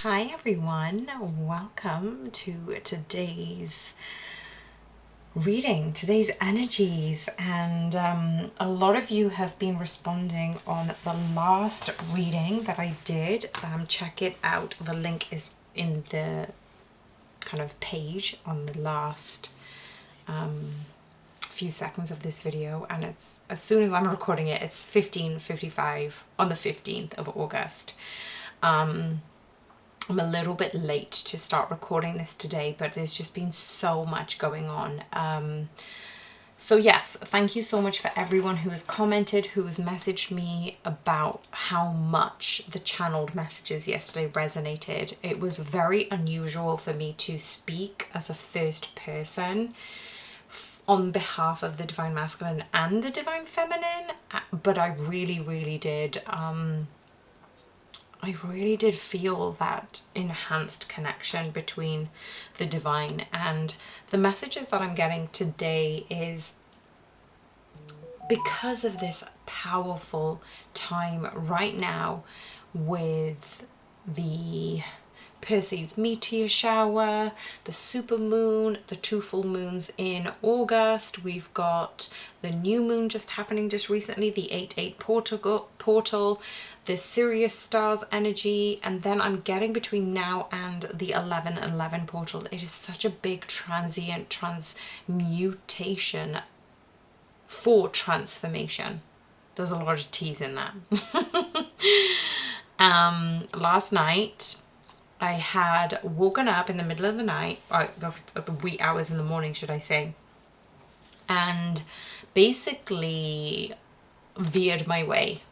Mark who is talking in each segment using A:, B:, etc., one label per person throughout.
A: Hi everyone, welcome to today's reading, today's energies, and a lot of you have been responding on the last reading that I did. Check it out, the link is in the kind of page on the last few seconds of this video, and it's as soon as I'm recording it, it's 15:55 on the 15th of August. I'm a little bit late to start recording this today, but there's just been so much going on. So yes, thank you so much for everyone who has commented, who has messaged me about how much the channeled messages yesterday resonated. It was very unusual for me to speak as a first person on behalf of the Divine Masculine and the Divine Feminine, but I really did I really did feel that enhanced connection between the divine, and the messages that I'm getting today is because of this powerful time right now with the Perseids meteor shower, the supermoon, the two full moons in August. We've got the new moon just happening just recently, the 8-8 portal, the Sirius stars energy, and then I'm getting between now and the 11-11 portal. It is such a big transient transmutation for transformation. There's a lot of T's in that. Last night I had woken up in the middle of the night, the wee hours in the morning, should I say, and basically veered my way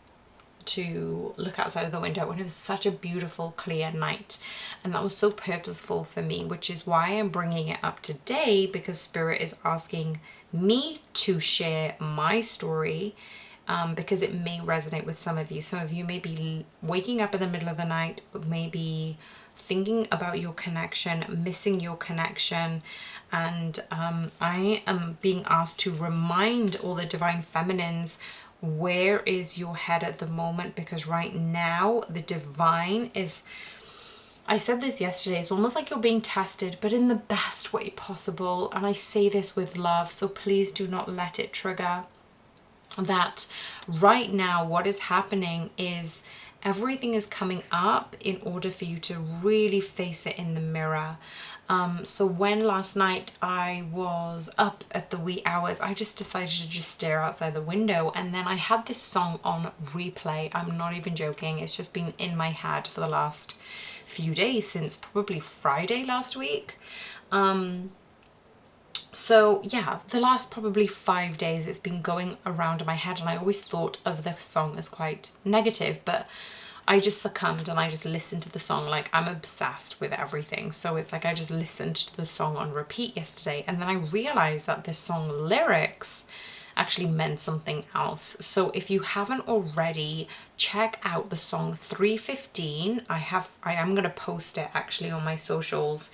A: to look outside of the window when it was such a beautiful, clear night. And that was so purposeful for me, which is why I'm bringing it up today, because Spirit is asking me to share my story. Because it may resonate with some of you. Some of you may be waking up in the middle of the night, maybe thinking about your connection, missing your connection, and I am being asked to remind all the Divine Feminines, where is your head at the moment? Because right now the divine is, I said this yesterday, it's almost like you're being tested, but in the best way possible, and I say this with love, so please do not let it trigger. That right now what is happening is everything is coming up in order for you to really face it in the mirror. So when last night I was up at the wee hours, I just decided to just stare outside the window, and then I had this song on replay. I'm not even joking, it's just been in my head for the last few days, since probably Friday last week. So yeah, the last probably 5 days it's been going around in my head, and I always thought of the song as quite negative, but I just succumbed and I just listened to the song. Like, I'm obsessed with everything, so it's like I just listened to the song on repeat yesterday, and then I realized that this song lyrics actually meant something else. So if you haven't already, check out the song 315. I am going to post it actually on my socials,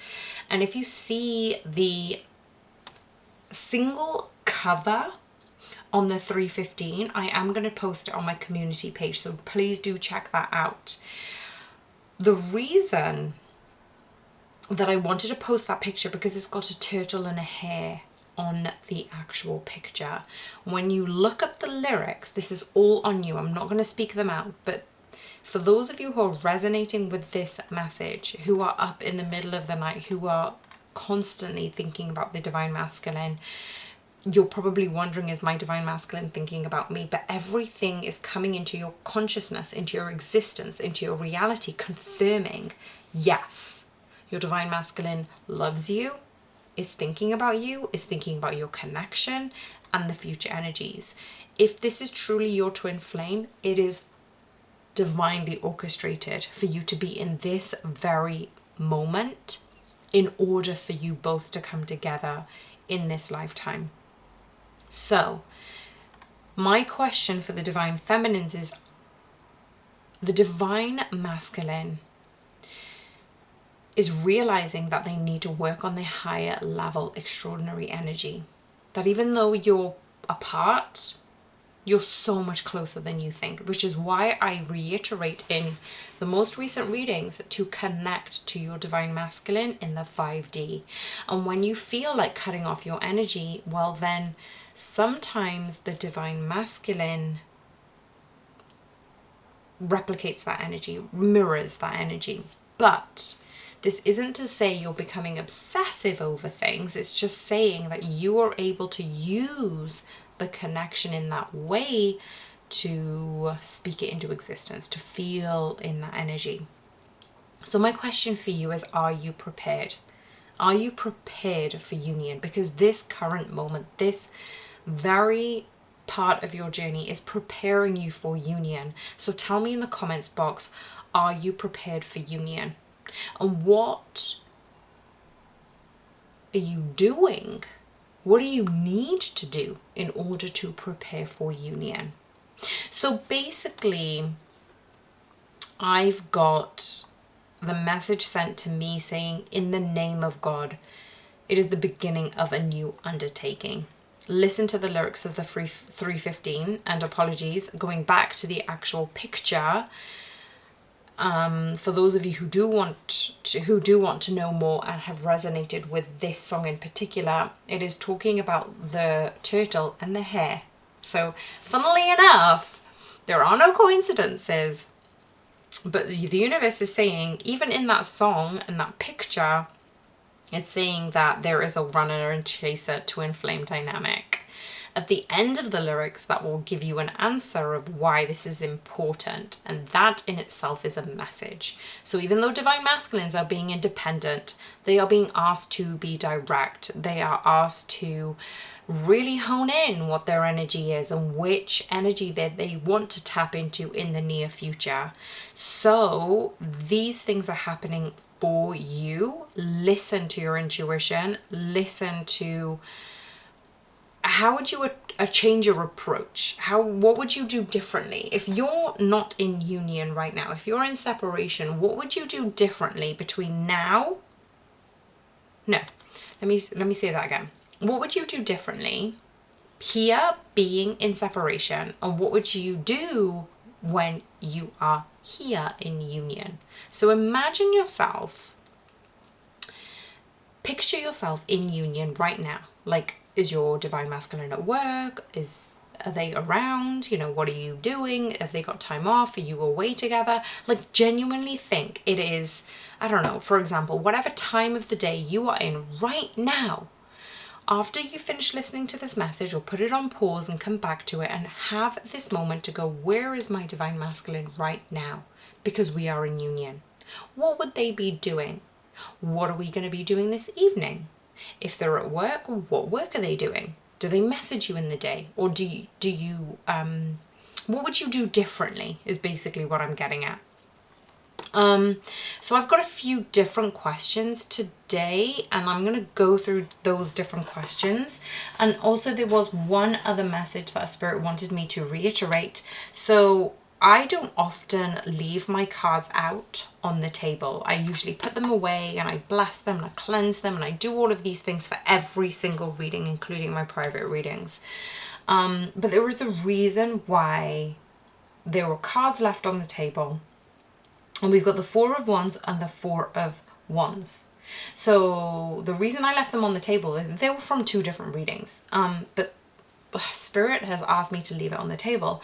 A: and if you see the single cover on the 315, I am going to post it on my community page, so please do check that out. The reason that I wanted to post that picture, because it's got a turtle and a hare on the actual picture. When you look up the lyrics, this is all on you, I'm not going to speak them out, but for those of you who are resonating with this message, who are up in the middle of the night, who are constantly thinking about the Divine Masculine, you're probably wondering, is my Divine Masculine thinking about me? But everything is coming into your consciousness, into your existence, into your reality, confirming, yes, your Divine Masculine loves you, is thinking about you, is thinking about your connection and the future energies. If this is truly your twin flame, it is divinely orchestrated for you to be in this very moment in order for you both to come together in this lifetime. So my question for the Divine Feminines is, the Divine Masculine is realizing that they need to work on their higher level extraordinary energy. That even though you're apart, You're so much closer than you think, which is why I reiterate in the most recent readings to connect to your divine masculine in the 5D. And when you feel like cutting off your energy, well, then sometimes the divine masculine replicates that energy, mirrors that energy. But this isn't to say you're becoming obsessive over things. It's just saying that you are able to use the connection in that way to speak it into existence, to feel in that energy. So my question for you is, are you prepared? Are you prepared for union? Because this current moment, this very part of your journey is preparing you for union. So tell me in the comments box, are you prepared for union? And what are you doing? What do you need to do in order to prepare for union? So basically, I've got the message sent to me saying, in the name of God, it is the beginning of a new undertaking. Listen to the lyrics of the 315, and apologies, going back to the actual picture. For those of you who do want to know more and have resonated with this song in particular, it is talking about the turtle and the hare. So, funnily enough, there are no coincidences, but the universe is saying, even in that song and that picture, it's saying that there is a runner and chaser twin flame dynamic. At the end of the lyrics, that will give you an answer of why this is important, and that in itself is a message. So even though divine masculines are being independent, they are being asked to be direct. They are asked to really hone in what their energy is and which energy that they want to tap into in the near future. So these things are happening for you. Listen to your intuition. Listen to how would you change your approach? What would you do differently? If you're not in union right now, if you're in separation, what would you do differently between now? No, let me say that again. What would you do differently here being in separation, and what would you do when you are here in union? So imagine yourself, picture yourself in union right now. Like, is your divine masculine at work? Are they around? You know, what are you doing? Have they got time off? Are you away together? Like, genuinely think it is, I don't know, for example, whatever time of the day you are in right now. After you finish listening to this message, or put it on pause and come back to it and have this moment to go, where is my divine masculine right now? Because we are in union. What would they be doing? What are we going to be doing this evening? If they're at work, what work are they doing? Do they message you in the day? Or do you what would you do differently is basically what I'm getting at. So I've got a few different questions today, and I'm going to go through those different questions. And also there was one other message that Spirit wanted me to reiterate. So I don't often leave my cards out on the table. I usually put them away and I bless them and I cleanse them, and I do all of these things for every single reading, including my private readings. But there was a reason why there were cards left on the table. And we've got the Four of Wands and the Four of Wands. So the reason I left them on the table, they were from two different readings. But Spirit has asked me to leave it on the table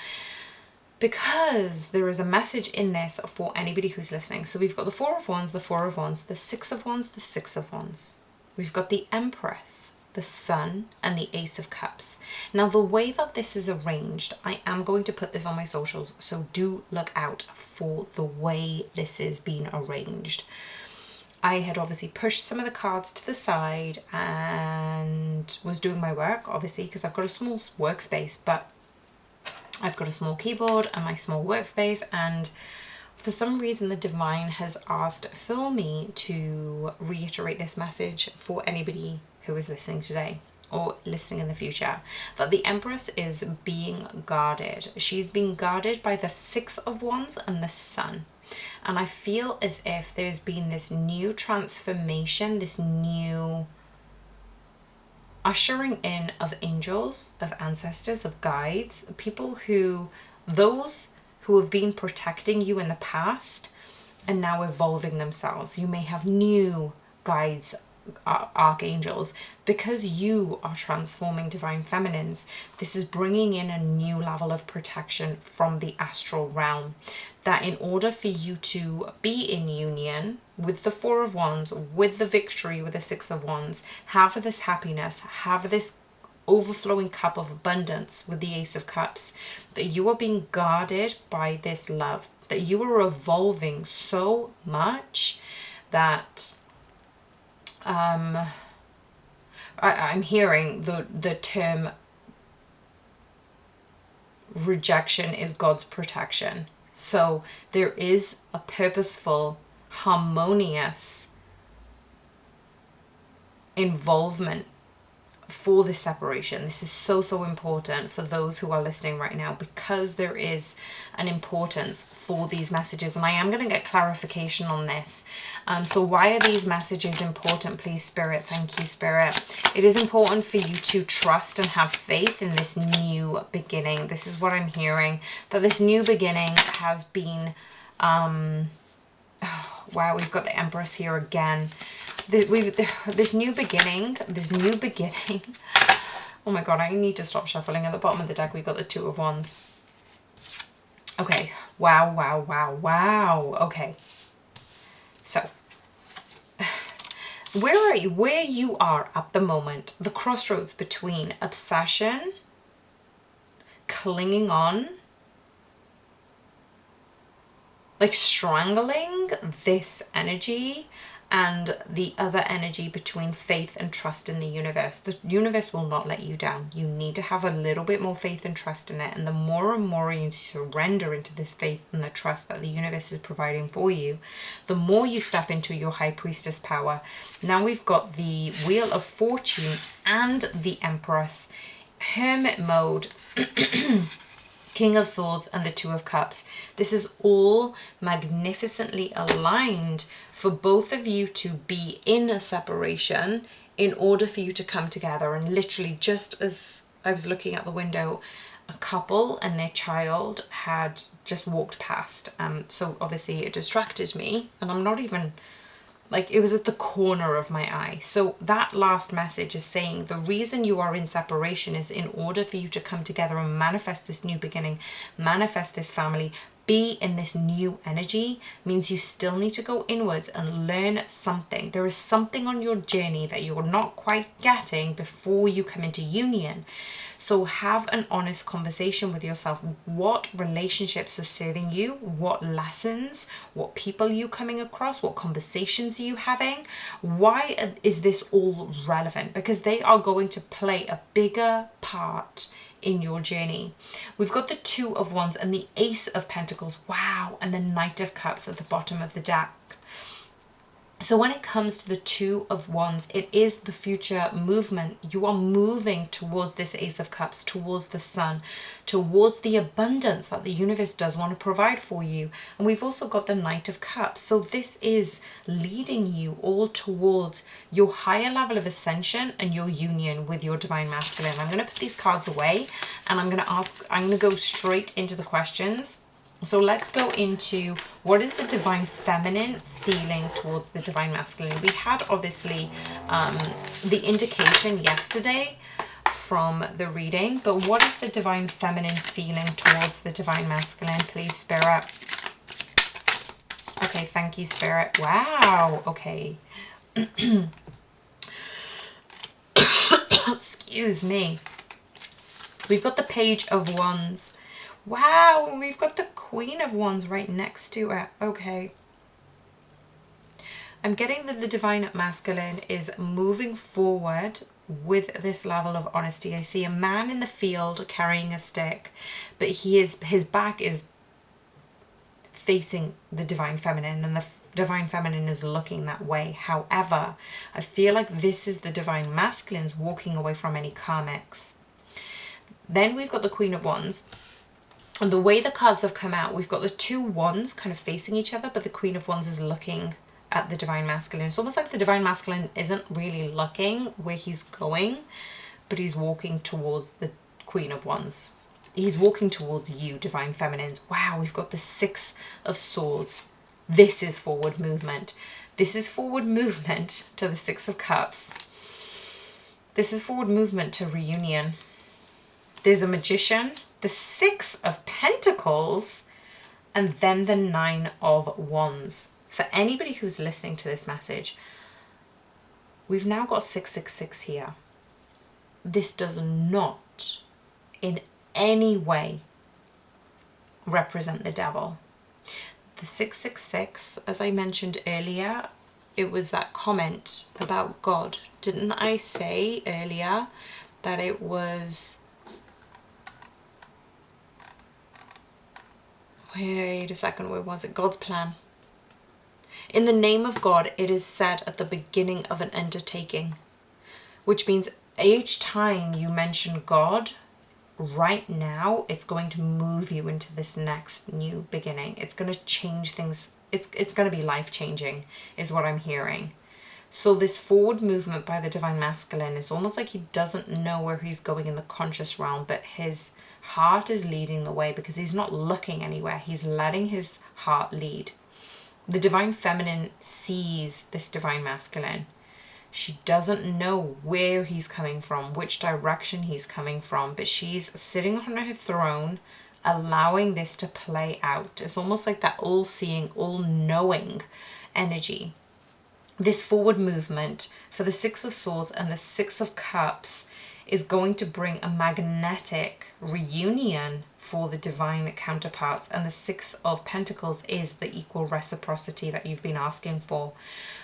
A: because there is a message in this for anybody who's listening. So we've got the Four of Wands, the Four of Wands, the Six of Wands, the Six of Wands. We've got the Empress, the Sun, and the Ace of Cups. Now, the way that this is arranged, I am going to put this on my socials, so do look out for the way this is being arranged. I had obviously pushed some of the cards to the side and was doing my work, obviously, because I've got a small workspace, but I've got a small keyboard and my small workspace, and for some reason the divine has asked for me to reiterate this message for anybody who is listening today or listening in the future, that the Empress is being guarded. She's being guarded by the Six of Wands and the Sun. And I feel as if there's been this new transformation, this new ushering in of angels, of ancestors, of guides, those who have been protecting you in the past and now evolving themselves. You may have new guides, archangels, because you are transforming divine feminines. This is bringing in a new level of protection from the astral realm, that in order for you to be in union with the Four of Wands, with the victory, with the Six of Wands, have this happiness, have this overflowing cup of abundance with the Ace of Cups, that you are being guarded by this love, that you are evolving so much that I'm hearing the term rejection is God's protection. So there is a purposeful, harmonious involvement for this separation. This is so, so important for those who are listening right now, because there is an importance for these messages, and I am going to get clarification on this. So why are these messages important, please, Spirit? Thank you, Spirit. It is important for you to trust and have faith in this new beginning. This is what I'm hearing, that this new beginning has been wow, we've got the Empress here again. This new beginning. Oh my god, I need to stop shuffling. At the bottom of the deck, we've got the Two of Wands. Okay, wow. Okay, so where you are at the moment, the crossroads between obsession, clinging on, like strangling this energy, and the other energy between faith and trust in the universe. The universe will not let you down. You need to have a little bit more faith and trust in it. And the more and more you surrender into this faith and the trust that the universe is providing for you, the more you step into your High Priestess power. Now we've got the Wheel of Fortune and the Empress, Hermit mode, King of Swords, and the Two of Cups. This is all magnificently aligned for both of you to be in a separation in order for you to come together. And literally, just as I was looking out the window, a couple and their child had just walked past. So obviously it distracted me, and I'm not even, like, it was at the corner of my eye. So that last message is saying the reason you are in separation is in order for you to come together and manifest this new beginning, manifest this family, be in this new energy, means you still need to go inwards and learn something. There is something on your journey that you're not quite getting before you come into union. So have an honest conversation with yourself. What relationships are serving you? What lessons? What people are you coming across? What conversations are you having? Why is this all relevant? Because they are going to play a bigger part in your journey. We've got the Two of Wands and the Ace of Pentacles. Wow. And the Knight of Cups at the bottom of the deck. So when it comes to the Two of Wands, it is the future movement. You are moving towards this Ace of Cups, towards the sun, towards the abundance that the universe does want to provide for you. And we've also got the Knight of Cups. So this is leading you all towards your higher level of ascension and your union with your divine masculine. I'm going to put these cards away, and I'm going to go straight into the questions. So let's go into what is the divine feminine feeling towards the divine masculine. We had obviously the indication yesterday from the reading, but what is the divine feminine feeling towards the divine masculine, please, Spirit? Okay, thank you, Spirit. Wow, okay. Excuse me. We've got the Page of Wands. Wow, and we've got the Queen of Wands right next to it. Okay. I'm getting that the divine masculine is moving forward with this level of honesty. I see a man in the field carrying a stick, but his back is facing the divine feminine, and the divine feminine is looking that way. However, I feel like this is the divine masculine's walking away from any karmics. Then we've got the Queen of Wands. And the way the cards have come out, we've got the two wands kind of facing each other, but the Queen of Wands is looking at the Divine Masculine. It's almost like the Divine Masculine isn't really looking where he's going, but he's walking towards the Queen of Wands. He's walking towards you, Divine Feminines. Wow, we've got the Six of Swords. This is forward movement. This is forward movement to the Six of Cups. This is forward movement to reunion. There's a Magician, the Six of Pentacles, and then the Nine of Wands. For anybody who's listening to this message, we've now got 666 here. This does not in any way represent the devil. The 666, as I mentioned earlier, it was that comment about God. Didn't I say earlier that it was... Wait a second, where was it? God's plan. In the name of God, it is said at the beginning of an undertaking, which means each time you mention God, right now, it's going to move you into this next new beginning. It's going to change things. It's going to be life-changing, is what I'm hearing. So this forward movement by the Divine Masculine is almost like he doesn't know where he's going in the conscious realm, but his heart is leading the way because he's not looking anywhere. He's letting his heart lead. The Divine Feminine sees this Divine Masculine. She doesn't know where he's coming from, which direction he's coming from, but she's sitting on her throne, allowing this to play out. It's almost like that all-seeing, all-knowing energy. This forward movement for the Six of Swords and the Six of Cups is going to bring a magnetic reunion for the divine counterparts, and the Six of Pentacles is the equal reciprocity that you've been asking for.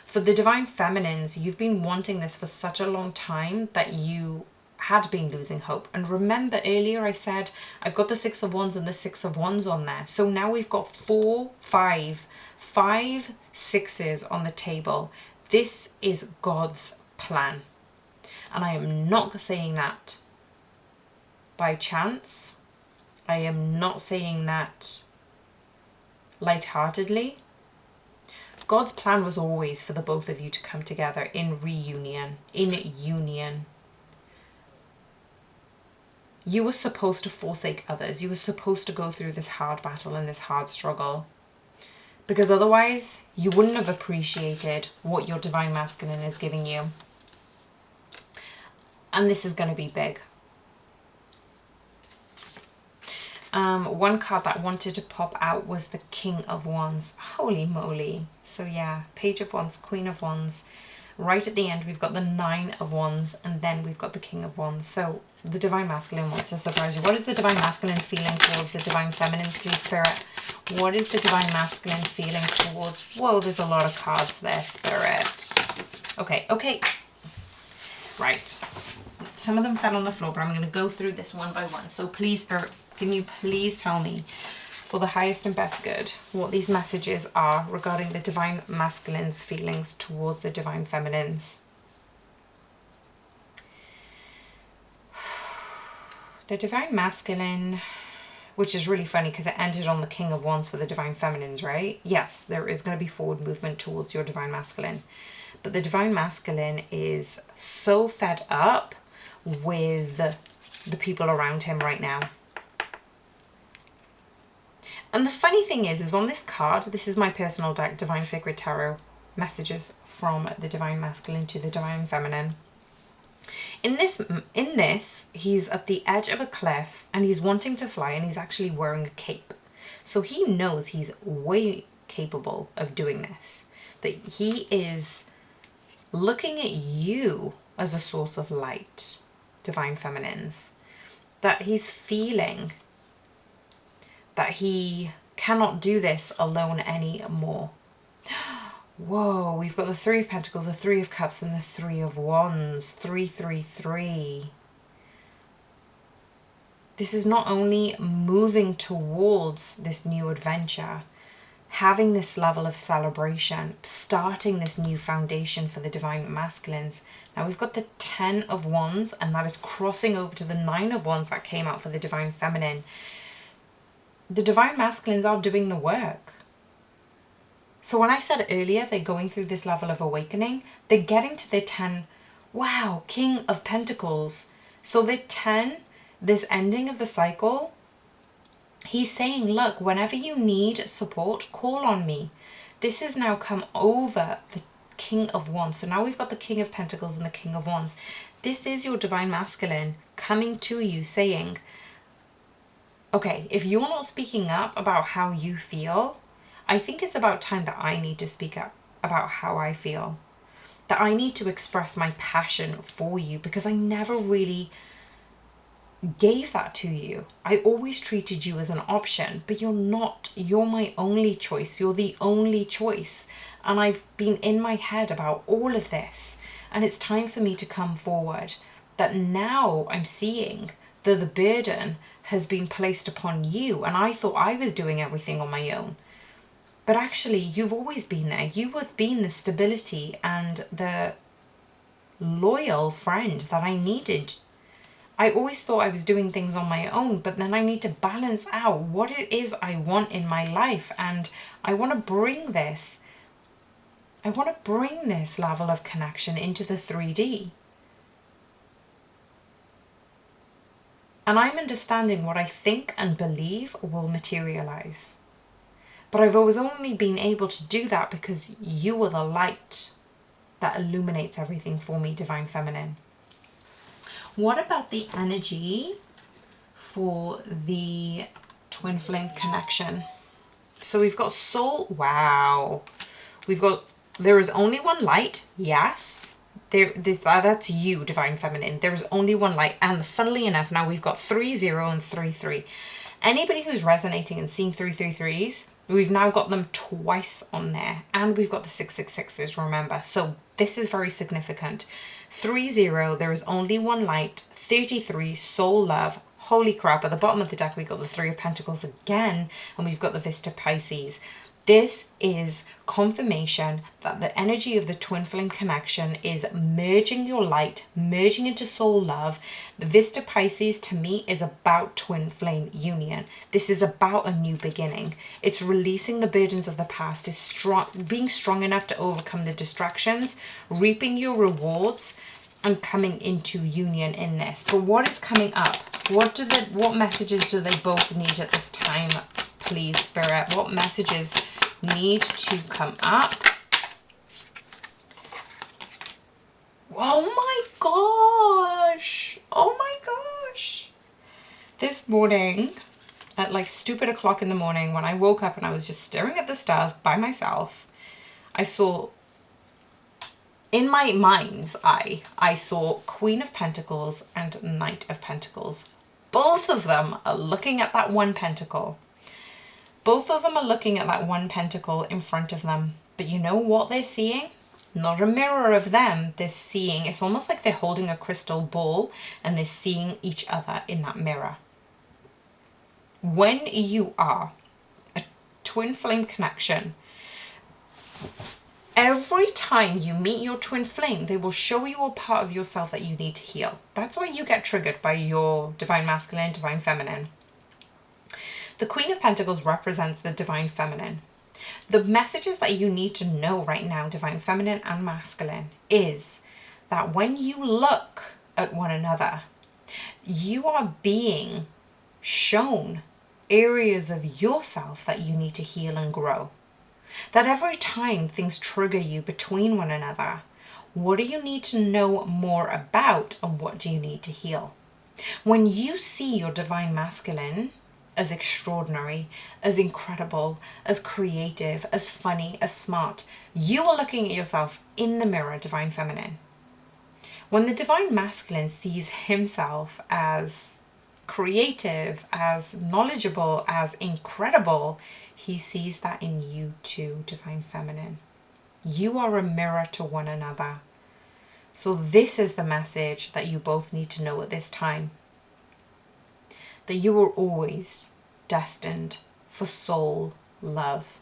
A: For the Divine Feminines, you've been wanting this for such a long time that you had been losing hope. And remember earlier I said I've got the Six of Wands and the Six of Wands on there. So now we've got five sixes on the table. This is God's plan. And I am not saying that by chance. I am not saying that lightheartedly. God's plan was always for the both of you to come together in reunion, in union. You were supposed to forsake others. You were supposed to go through this hard battle and this hard struggle. Because otherwise, you wouldn't have appreciated what your Divine Masculine is giving you. And this is going to be big. One card that I wanted to pop out was the King of Wands. Holy moly. So yeah, Page of Wands, Queen of Wands. Right at the end, we've got the Nine of Wands, and then we've got the King of Wands. So the Divine Masculine wants to surprise you. What is the Divine Masculine feeling towards the Divine Feminine, please, Spirit? What is the Divine Masculine feeling towards... Whoa, there's a lot of cards there, Spirit. Okay. Right. Some of them fell on the floor, but I'm going to go through this one by one. So please, Spirit, can you please tell me, for the highest and best good, what these messages are regarding the Divine Masculine's feelings towards the Divine Feminines? The Divine Masculine, which is really funny because it ended on the King of Wands for the Divine Feminines, right? Yes, there is going to be forward movement towards your Divine Masculine. But the Divine Masculine is so fed up with the people around him right now. And the funny thing is on this card, this is my personal deck, Divine Sacred Tarot, messages from the Divine Masculine to the Divine Feminine. In this, he's at the edge of a cliff and he's wanting to fly, and he's actually wearing a cape. So he knows he's way capable of doing this. That he is looking at you as a source of light, Divine Feminines. That he's feeling that he cannot do this alone anymore. Whoa, we've got the Three of Pentacles, the Three of Cups, and the Three of Wands. 333. This is not only moving towards this new adventure, having this level of celebration, starting this new foundation for the Divine Masculines. Now we've got the 10 of Wands, and that is crossing over to the 9 of Wands that came out for the Divine Feminine. The Divine Masculines are doing the work. So when I said earlier, they're going through this level of awakening, they're getting to their 10, wow, King of Pentacles. So their 10, this ending of the cycle, he's saying, look, whenever you need support, call on me. This has now come over the King of Wands. So now we've got the King of Pentacles and the King of Wands. This is your divine masculine coming to you saying, okay, if you're not speaking up about how you feel, I think it's about time that I need to speak up about how I feel. That I need to express my passion for you, because I never really gave that to you. I always treated you as an option, but you're not. You're my only choice. You're the only choice. And I've been in my head about all of this, and it's time for me to come forward. That now I'm seeing that the burden has been placed upon you, and I thought I was doing everything on my own. But actually, you've always been there. You have been the stability and the loyal friend that I needed. I always thought I was doing things on my own, but then I need to balance out what it is I want in my life. And I want to bring this. I want to bring this level of connection into the 3D. And I'm understanding what I think and believe will materialize. But I've always only been able to do that because you are the light that illuminates everything for me, Divine Feminine. What about the energy for the twin flame connection? So we've got soul. Wow. We've got, there is only one light. Yes. That's you, Divine Feminine. There is only one light. And funnily enough, now we've got 3-0 and 3-3. Anybody who's resonating and seeing 3-3-3s, we've now got them twice on there. And we've got the 6-6-6s, remember. So this is very significant. 3-0, there is only one light. 33, soul love. Holy crap, at the bottom of the deck, we've got the 3 of Pentacles again. And we've got the Vista Pisces. This is confirmation that the energy of the twin flame connection is merging your light, merging into soul love. The Vista Pisces to me is about twin flame union. This is about a new beginning. It's releasing the burdens of the past. It's being strong enough to overcome the distractions, reaping your rewards, and coming into union in this. But what is coming up? What messages do they both need at this time? Please, Spirit, what messages need to come up? Oh my gosh. Oh my gosh. This morning at like stupid o'clock in the morning, when I woke up and I was just staring at the stars by myself, I saw, in my mind's eye, I saw Queen of Pentacles and Knight of Pentacles. Both of them are looking at that one pentacle. Both of them are looking at that one pentacle in front of them. But you know what they're seeing? Not a mirror of them. They're seeing, it's almost like they're holding a crystal ball and they're seeing each other in that mirror. When you are a twin flame connection, every time you meet your twin flame, they will show you a part of yourself that you need to heal. That's why you get triggered by your divine masculine, divine feminine. The Queen of Pentacles represents the divine feminine. The messages that you need to know right now, divine feminine and masculine, is that when you look at one another, you are being shown areas of yourself that you need to heal and grow. That every time things trigger you between one another, what do you need to know more about and what do you need to heal? When you see your divine masculine as extraordinary, as incredible, as creative, as funny, as smart, you are looking at yourself in the mirror, divine feminine. When the divine masculine sees himself as creative, as knowledgeable, as incredible, he sees that in you too, divine feminine. You are a mirror to one another. So this is the message that you both need to know at this time. That you are always destined for soul love.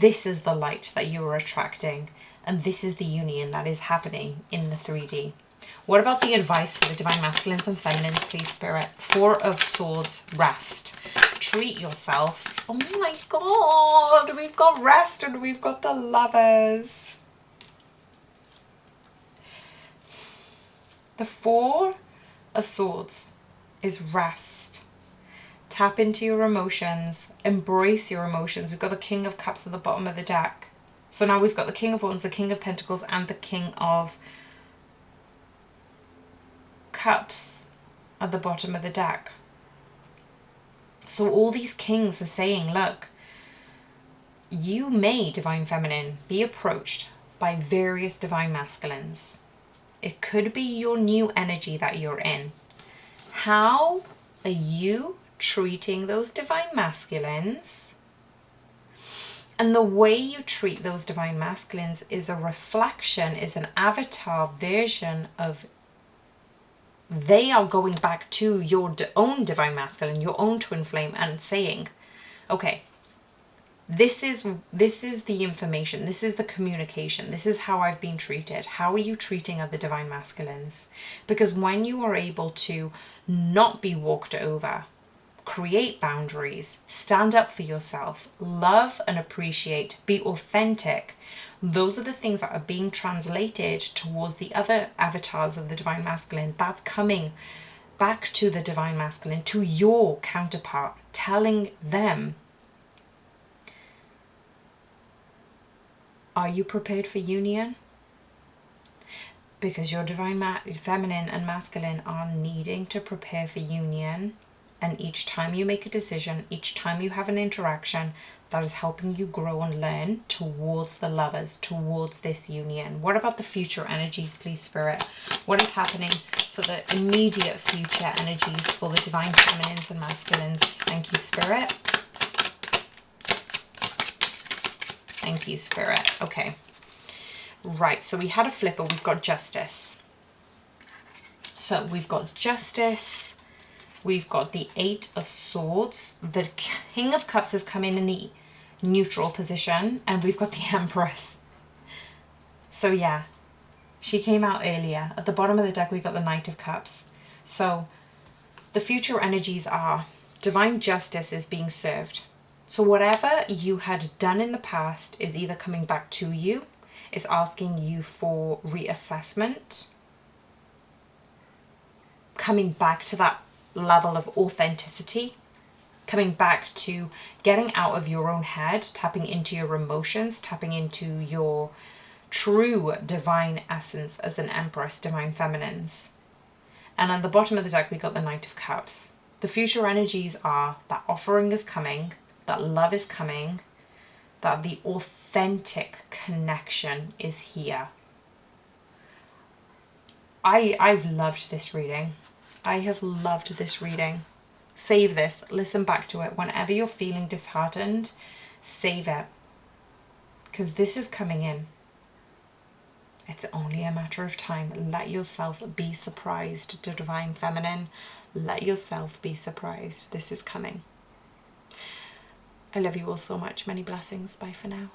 A: This is the light that you are attracting, and this is the union that is happening in the 3D. What about the advice for the divine masculines and feminines, please, Spirit? 4 of Swords, rest. treat yourself. Oh my God, we've got rest and we've got the Lovers. The Four of Swords is rest. Tap into your emotions, embrace your emotions. We've got the King of Cups at the bottom of the deck. So now we've got the King of Wands, the King of Pentacles, and the King of Cups at the bottom of the deck. So all these kings are saying, look, you may, Divine Feminine, be approached by various Divine Masculines. It could be your new energy that you're in. How are you treating those Divine Masculines? And the way you treat those Divine Masculines is a reflection, is an avatar version of they are going back to your own Divine Masculine, your own twin flame, and saying, okay, this is the information, this is the communication, this is how I've been treated. How are you treating other Divine Masculines? Because when you are able to not be walked over, create boundaries, stand up for yourself, love and appreciate, be authentic, those are the things that are being translated towards the other avatars of the Divine Masculine. That's coming back to the Divine Masculine, to your counterpart, telling them, are you prepared for union? Because your Divine Feminine and Masculine are needing to prepare for union. And each time you make a decision, each time you have an interaction, that is helping you grow and learn towards the Lovers, towards this union. What about the future energies, please, Spirit? What is happening for the immediate future energies for the Divine Feminines and Masculines? Thank you, Spirit. Thank you, Spirit. Okay. Right, so we had a flipper. We've got Justice. So we've got Justice. We've got the Eight of Swords. The King of Cups has come in the neutral position. And we've got the Empress. So yeah, she came out earlier. At the bottom of the deck, we've got the Knight of Cups. So the future energies are divine justice is being served. So whatever you had done in the past is either coming back to you, is asking you for reassessment, coming back to that level of authenticity, coming back to getting out of your own head, tapping into your emotions, tapping into your true divine essence as an Empress, Divine Feminines. And on the bottom of the deck, we got the Knight of Cups. The future energies are that offering is coming, that love is coming, that the authentic connection is here. I've loved this reading. I have loved this reading. Save this, listen back to it. Whenever you're feeling disheartened, save it. Because this is coming in. It's only a matter of time. Let yourself be surprised, Divine Feminine. Let yourself be surprised. This is coming. I love you all so much. Many blessings. Bye for now.